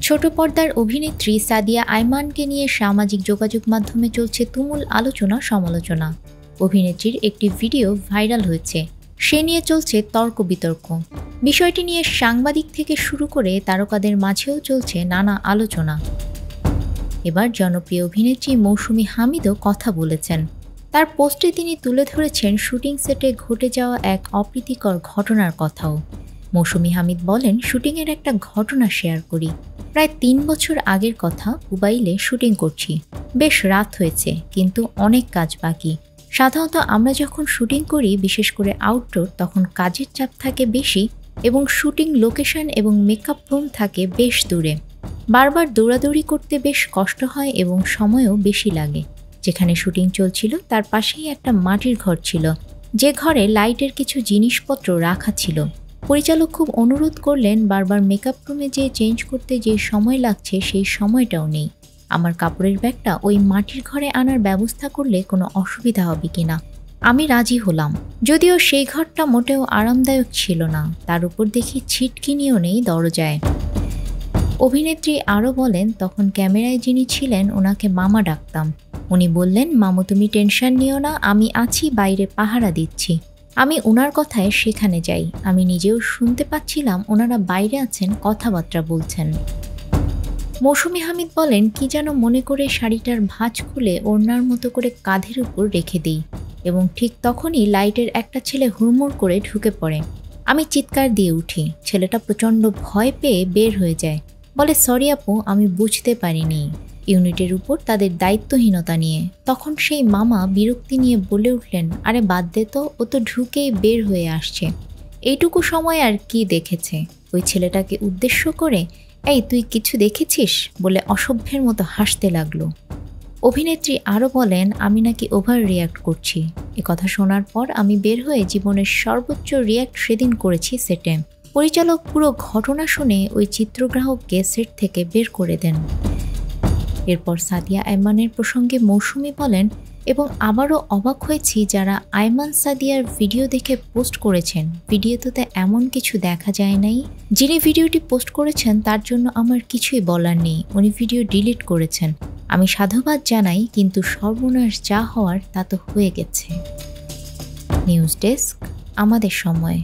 ছোট পর্দার অভিনেত্রী সাদিয়া আইমানকে নিয়ে সামাজিক যোগাযোগ মাধ্যমে চলছে তুমুল আলোচনা সমালোচনা। অভিনেত্রীর একটি ভিডিও ভাইরাল হয়েছে, সে নিয়ে চলছে তর্ক বিতর্ক। বিষয়টি নিয়ে সাংবাদিক থেকে শুরু করে তারকাদের মাঝেও চলছে নানা আলোচনা। এবার জনপ্রিয় অভিনেত্রী মৌসুমী হামিদও কথা বলেছেন। তার পোস্টে তিনি তুলে ধরেছেন শুটিং সেটে ঘটে যাওয়া এক অপ্রীতিকর ঘটনার কথাও। মৌসুমী হামিদ বলেন, শুটিংয়ের একটা ঘটনা শেয়ার করি। প্রায় ৩ বছর আগের কথা, মোবাইলে শুটিং করছি। বেশ রাত হয়েছে, কিন্তু অনেক কাজ বাকি। সাধারণত আমরা যখন শুটিং করি, বিশেষ করে আউটডোর, তখন কাজের চাপ থাকে বেশি এবং শুটিং লোকেশন এবং মেকআপ রুম থাকে বেশ দূরে। বারবার দৌড়াদৌড়ি করতে বেশ কষ্ট হয় এবং সময়ও বেশি লাগে। যেখানে শুটিং চলছিল তার পাশেই একটা মাটির ঘর ছিল, যে ঘরে লাইটের কিছু জিনিসপত্র রাখা ছিল। পরিচালক খুব অনুরোধ করলেন, বারবার মেকআপ রুমে যেয়ে চেঞ্জ করতে যে সময় লাগছে সেই সময়টাও নেই। আমার কাপড়ের ব্যাগটা ওই মাটির ঘরে আনার ব্যবস্থা করলে কোনো অসুবিধা হবে কিনা। আমি রাজি হলাম, যদিও সেই ঘরটা মোটেও আরামদায়ক ছিল না। তার উপর দেখি ছিটকিনিও নেই দরজায়। অভিনেত্রী আরও বলেন, তখন ক্যামেরায় যিনি ছিলেন ওনাকে মামা ডাকতাম। উনি বললেন, মামু তুমি টেনশন নিও না, আমি আছি, বাইরে পাহারা দিচ্ছি। আমি ওনার কথায় সেখানে যাই। আমি নিজেও শুনতে পাচ্ছিলাম ওনারা বাইরে আছেন, কথাবার্তা বলছেন। মৌসুমী হামিদ বলেন, কি যেন মনে করে শাড়িটার ভাঁজ খুলে ওড়নার মতো করে কাঁধের উপর রেখে দিই এবং ঠিক তখনই লাইটের একটা ছেলে হুড়মুড় করে ঢুকে পড়ে। আমি চিৎকার দিয়ে উঠি। ছেলেটা প্রচণ্ড ভয় পেয়ে বের হয়ে যায়, বলে, সরি আপু, আমি বুঝতে পারিনি। ইউনিটের উপর তাদের দায়িত্বহীনতা নিয়ে। তখন সেই মামা বিরক্তি নিয়ে বলে উঠলেন, আরে বাদ দে তো, ও তো ঢুকেই বের হয়ে আসছে। এইটুকু সময় আর কি দেখেছে। ওই ছেলেটাকে উদ্দেশ্য করে, এই তুই কিছু দেখেছিস বলে অসভ্যের মতো হাসতে লাগলো। অভিনেত্রী আরও বলেন, আমি নাকি ওভার রিয়্যাক্ট করছি। কথা শোনার পর আমি বের হয়ে জীবনের সর্বোচ্চ রিয়্যাক্ট সেদিন করেছি সেটে। পরিচালক পুরো ঘটনা শুনে ওই চিত্রগ্রাহককে সেট থেকে বের করে দেন। এরপর সাদিয়া আইমানের প্রসঙ্গে মৌসুমী বলেন, এবং আবারও অবাক হয়েছি যারা আইমান সাদিয়ার ভিডিও দেখে পোস্ট করেছেন। ভিডিওতে এমন কিছু দেখা যায় নাই। যিনি ভিডিওটি পোস্ট করেছেন তার জন্য আমার কিছুই বলার নেই। উনি ভিডিও ডিলিট করেছেন। আমি সাধুবাদ জানাই, কিন্তু সর্বনাশ যা হওয়ার তা তো হয়ে গেছে। নিউজ ডেস্ক, আমাদের সময়।